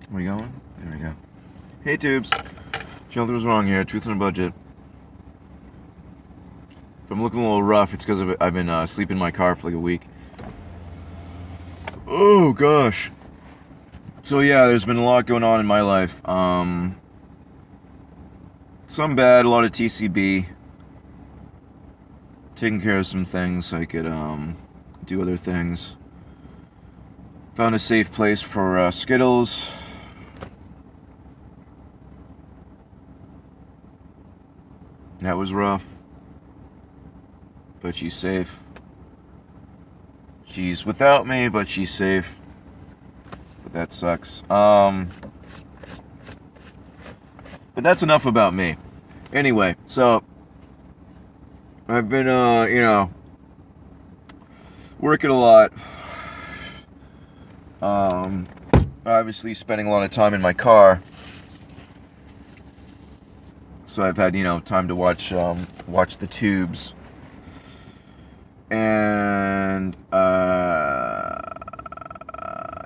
Where we going? There we go. Hey, tubes. Nothing was wrong here. Truth on a budget. If I'm looking a little rough, it's because I've been sleeping in my car for like a week. Oh gosh. So yeah, there's been a lot going on in my life. Some bad, a lot of TCB. Taking care of some things so I could do other things. Found a safe place for Skittles. That was rough. But she's safe. She's without me, but she's safe. But that sucks. But that's enough about me. Anyway, so I've been, working a lot. Obviously spending a lot of time in my car. So I've had, time to watch the tubes. And,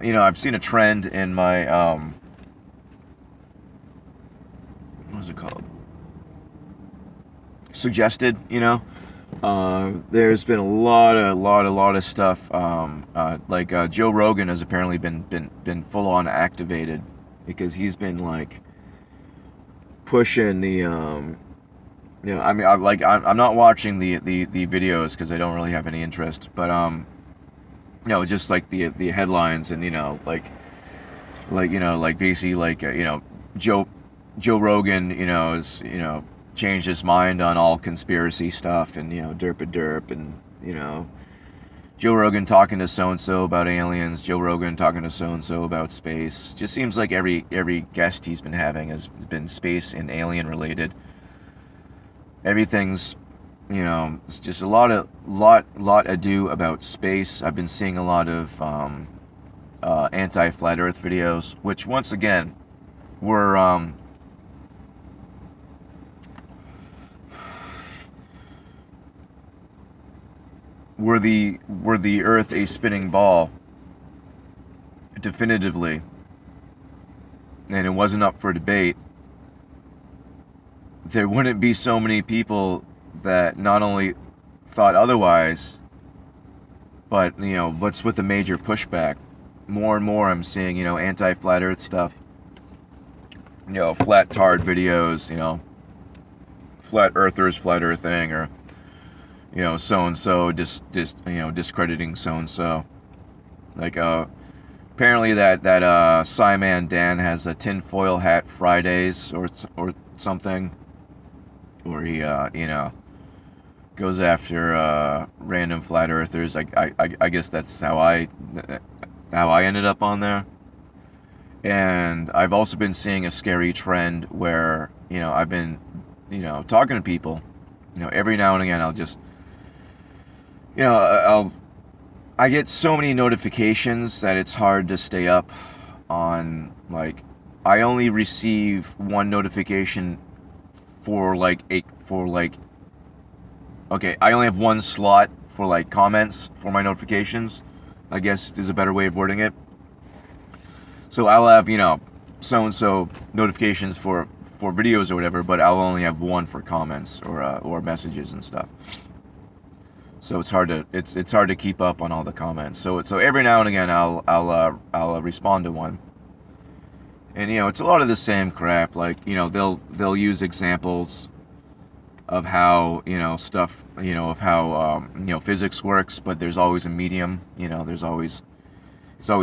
I've seen a trend in my, what is it called? Suggested, there's been a lot of stuff, like Joe Rogan has apparently been full on activated because he's been like pushing the, I'm not watching the videos because I don't really have any interest, but just like the headlines and basically Joe Rogan is changed his mind on all conspiracy stuff and derp a derp and Joe Rogan talking to so and so about aliens, Joe Rogan talking to so and so about space. Just seems like every guest he's been having has been space and alien related. Everything's it's just a lot ado about space. I've been seeing a lot of anti-flat Earth videos, which once again were the Earth a spinning ball definitively, and it wasn't up for debate, there wouldn't be so many people that not only thought otherwise, but what's with the major pushback. More and more I'm seeing anti-flat Earth stuff, flat tard videos, flat earthers flat earthing, or so and so discrediting so and so. Like apparently that Psyman Dan has a tinfoil hat Fridays or something, where he goes after random flat earthers. I guess that's how I ended up on there. And I've also been seeing a scary trend where I've been talking to people. Every now and again I'll just I get so many notifications that it's hard to stay up on. Like, I only receive one notification for okay, I only have one slot for like comments for my notifications, I guess is a better way of wording it. So I'll have, so and so notifications for videos or whatever, but I'll only have one for comments or messages and stuff. So it's hard to keep up on all the comments. So every now and again I'll respond to one. And it's a lot of the same crap. Like they'll use examples of how stuff of how physics works, but there's always a medium. It's always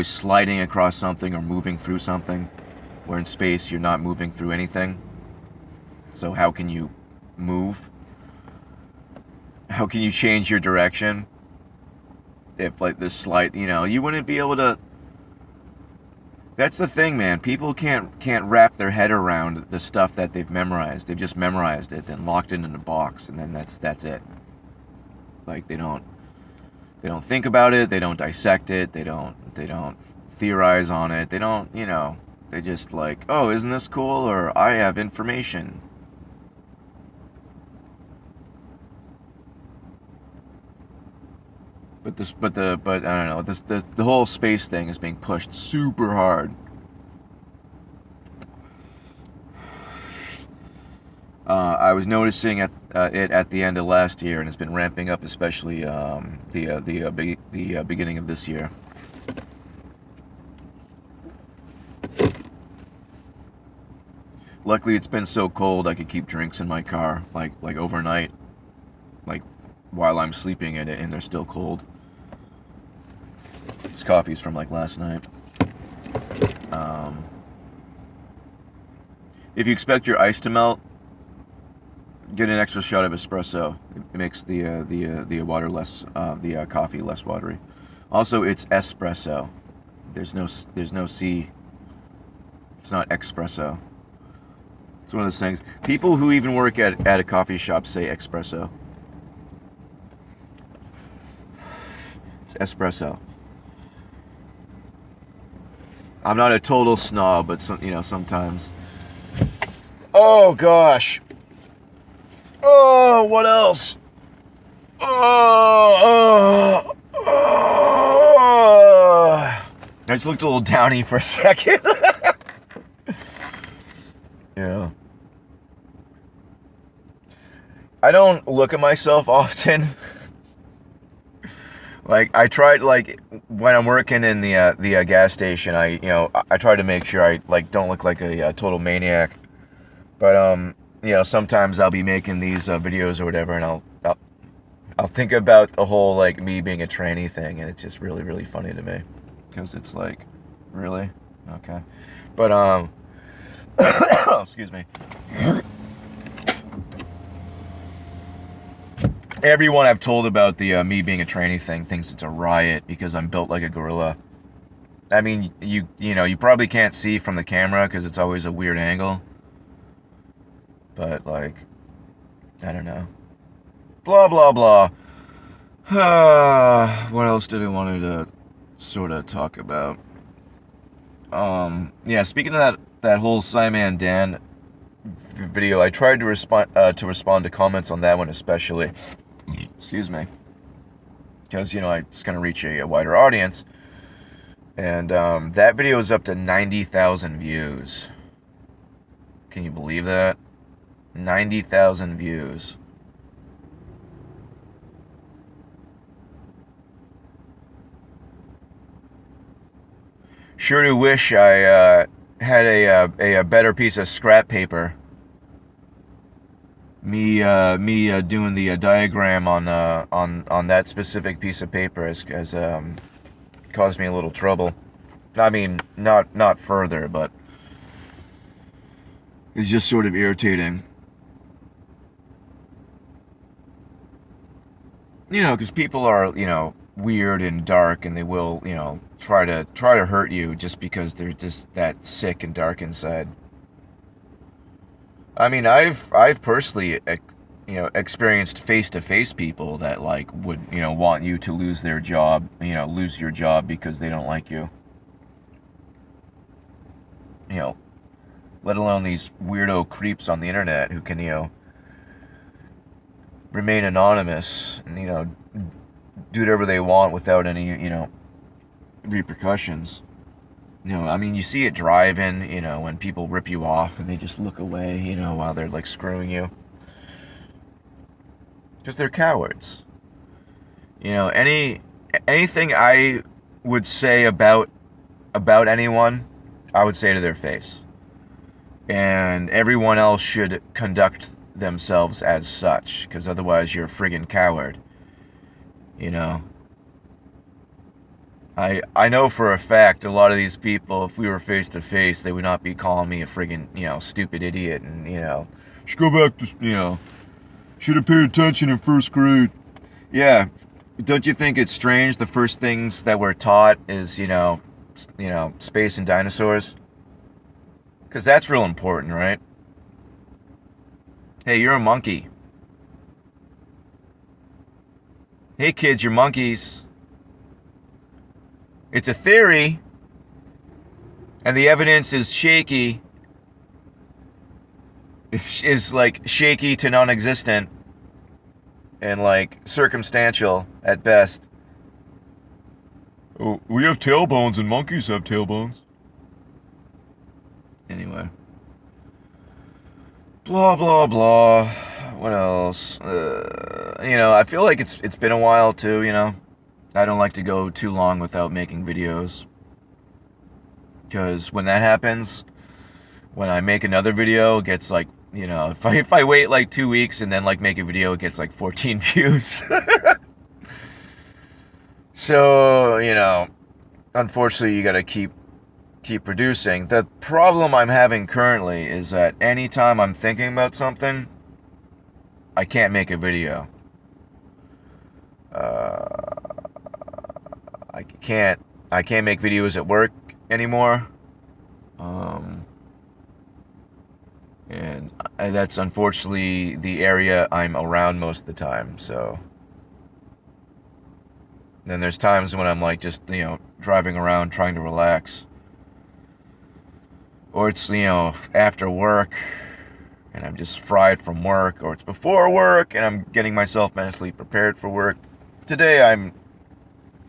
sliding across something or moving through something. Where in space you're not moving through anything. So how can you move? How can you change your direction if like this slide, you wouldn't be able to. That's the thing, man. People can't wrap their head around the stuff that they've memorized. They've just memorized it, then locked it in a box, and then that's it. Like they don't think about it, they don't dissect it, they don't theorize on it. They don't, they just like, "Oh, isn't this cool?" or "I have information." But I don't know. The whole space thing is being pushed super hard. I was noticing it at the end of last year, and it's been ramping up, especially the beginning of this year. Luckily, it's been so cold I could keep drinks in my car, like overnight, like while I'm sleeping in it, and they're still cold. This coffee's from like last night. If you expect your ice to melt, get an extra shot of espresso. It makes the water less, the coffee less watery. Also, it's espresso. There's no C. It's not espresso. It's one of those things. People who even work at a coffee shop say espresso. It's espresso. I'm not a total snob, but sometimes. Oh gosh. Oh, what else? I just looked a little downy for a second. Yeah. I don't look at myself often. Like I tried, like when I'm working in the gas station, I try to make sure I don't look like a total maniac. But sometimes I'll be making these videos or whatever, and I'll think about the whole like me being a tranny thing, and it's just really, really funny to me, because it's like, really? Okay. But excuse me. Everyone I've told about the me being a tranny thing thinks it's a riot because I'm built like a gorilla. I mean, you probably can't see from the camera because it's always a weird angle. But like, I don't know. Blah blah blah. What else did I want to sort of talk about? Yeah, speaking of that whole Simon Dan video, I tried to respond to comments on that one especially. Excuse me. Because it's gonna reach a wider audience, and that video is up to 90,000 views. Can you believe that? 90,000 views. Sure do wish I had a better piece of scrap paper. Me doing the diagram on that specific piece of paper has caused me a little trouble. I mean, not further, but it's just sort of irritating. Because people are weird and dark, and they will try to hurt you just because they're just that sick and dark inside. I mean, I've personally, experienced face-to-face people that would, want you to lose their job, lose your job because they don't like you. Let alone these weirdo creeps on the internet who can, remain anonymous and, do whatever they want without any, repercussions. I mean, you see it driving, when people rip you off and they just look away, while they're screwing you. Because they're cowards. Anything I would say about anyone, I would say to their face. And everyone else should conduct themselves as such, because otherwise you're a friggin' coward. I know for a fact a lot of these people, if we were face to face, they would not be calling me a friggin', stupid idiot and, should go back to, should have paid attention in first grade. Yeah. Don't you think it's strange the first things that we're taught is, space and dinosaurs? Because that's real important, right? Hey, you're a monkey. Hey kids, you're monkeys. It's a theory, and the evidence is shaky. Is shaky to non-existent, and circumstantial at best. Oh, we have tailbones and monkeys have tailbones. Anyway. Blah blah blah. What else? I feel like it's been a while too. I don't like to go too long without making videos, because when that happens, when I make another video, it gets like, if I wait like 2 weeks and then like make a video, it gets like 14 views. So, unfortunately, you gotta keep producing. The problem I'm having currently is that anytime I'm thinking about something, I can't make a video. I can't make videos at work anymore. And that's unfortunately the area I'm around most of the time. So then there's times when I'm like just, driving around trying to relax. Or it's, after work and I'm just fried from work, or it's before work and I'm getting myself mentally prepared for work. Today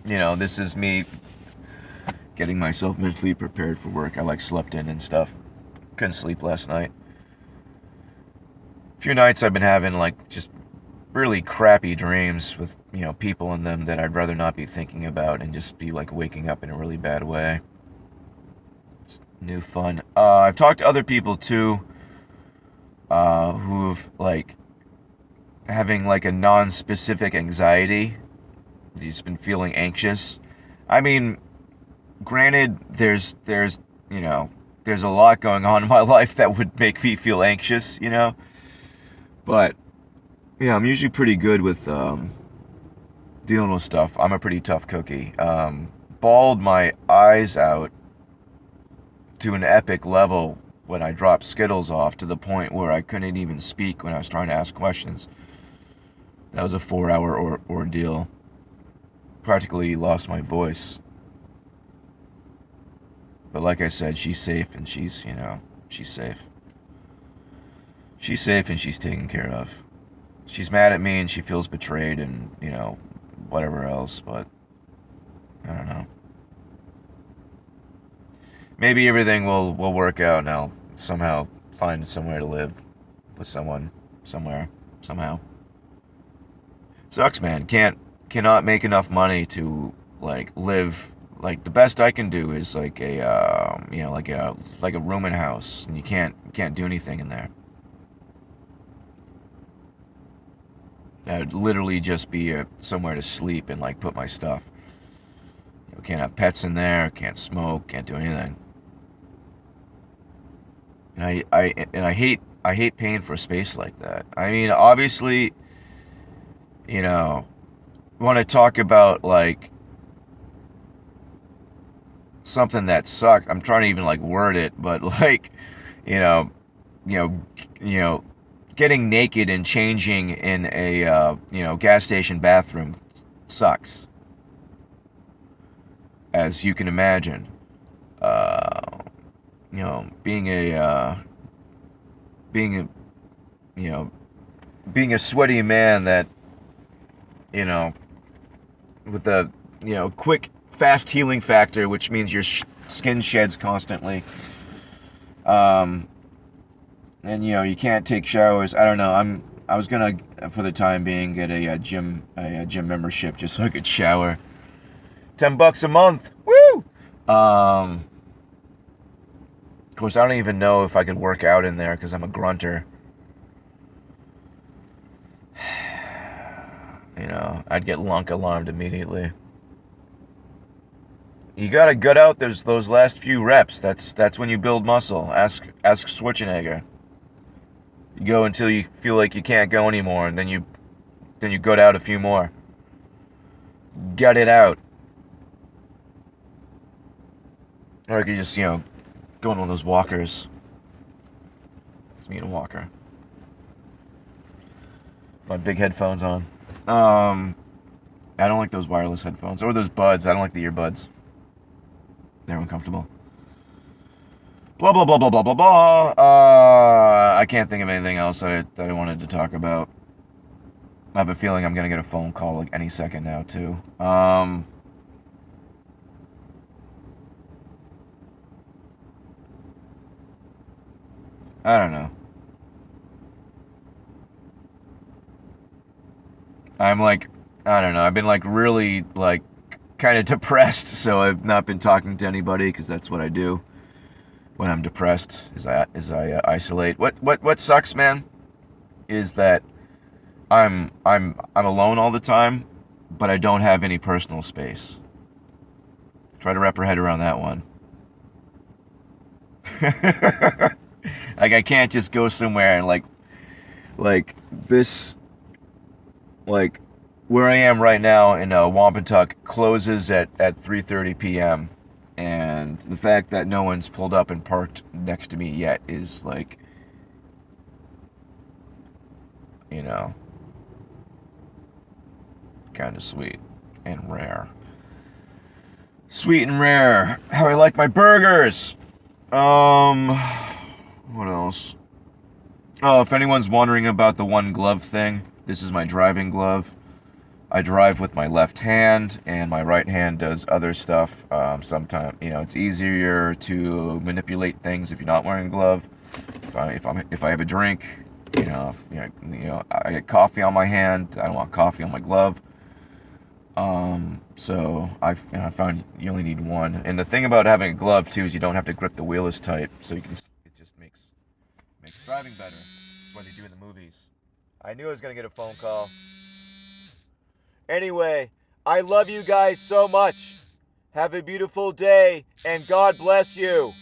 this is me getting myself mentally prepared for work. I like slept in and stuff. Couldn't sleep last night. A few nights I've been having like just really crappy dreams with, people in them that I'd rather not be thinking about, and just be like waking up in a really bad way. It's new fun. I've talked to other people too, who've like having like a non-specific anxiety. He's been feeling anxious. I mean, granted, there's a lot going on in my life that would make me feel anxious, But yeah, I'm usually pretty good with dealing with stuff. I'm a pretty tough cookie. Bawled my eyes out to an epic level when I dropped Skittles off, to the point where I couldn't even speak when I was trying to ask questions. That was a 4-hour ordeal. Practically lost my voice. But like I said, she's safe, and she's safe. She's safe and she's taken care of. She's mad at me and she feels betrayed and, whatever else, but I don't know. Maybe everything will work out and I'll somehow find somewhere to live with someone, somewhere, somehow. Sucks, man. Cannot make enough money to, like, live. Like, the best I can do is like a rooming house, and you can't do anything in there. That would literally just be somewhere to sleep and like put my stuff. Can't have pets in there. Can't smoke. Can't do anything. And I hate paying for a space like that. I mean, obviously, want to talk about like something that sucked. I'm trying to even like word it, but like, getting naked and changing in a gas station bathroom sucks, as you can imagine. Being a sweaty man that, with a quick, fast healing factor, which means your skin sheds constantly. And you can't take showers. I don't know. I was gonna, for the time being, get a gym membership just so I could shower. $10 a month. Woo! Of course, I don't even know if I could work out in there because I'm a grunter. I'd get lunk alarmed immediately. You gotta gut out those last few reps. That's when you build muscle. Ask Schwarzenegger. You go until you feel like you can't go anymore, and then you gut out a few more. Gut it out. Or you could just, go on one of those walkers. It's me and a walker. My big headphones on. I don't like those wireless headphones. Or those buds. I don't like the earbuds. They're uncomfortable. Blah, blah, blah, blah, blah, blah, blah. I can't think of anything else that I wanted to talk about. I have a feeling I'm going to get a phone call like any second now, too. I don't know. I'm like, I don't know. I've been like really like kind of depressed, so I've not been talking to anybody because that's what I do when I'm depressed. Is I isolate. What sucks, man, is that I'm alone all the time, but I don't have any personal space. Try to wrap your head around that one. Like I can't just go somewhere and like this like where I am right now in Wampatuck closes at 3:30 p.m. and the fact that no one's pulled up and parked next to me yet is like, you know, kind of sweet and rare. Sweet and rare. How I like my burgers. What else? Oh, if anyone's wondering about the one glove thing, this is my driving glove. I drive with my left hand, and my right hand does other stuff. Sometimes, it's easier to manipulate things if you're not wearing a glove. If I have a drink, I get coffee on my hand. I don't want coffee on my glove. So I found you only need one. And the thing about having a glove too is you don't have to grip the wheel as tight, so it just makes driving better. That's what they do in the movies. I knew I was gonna get a phone call. Anyway, I love you guys so much. Have a beautiful day, and God bless you.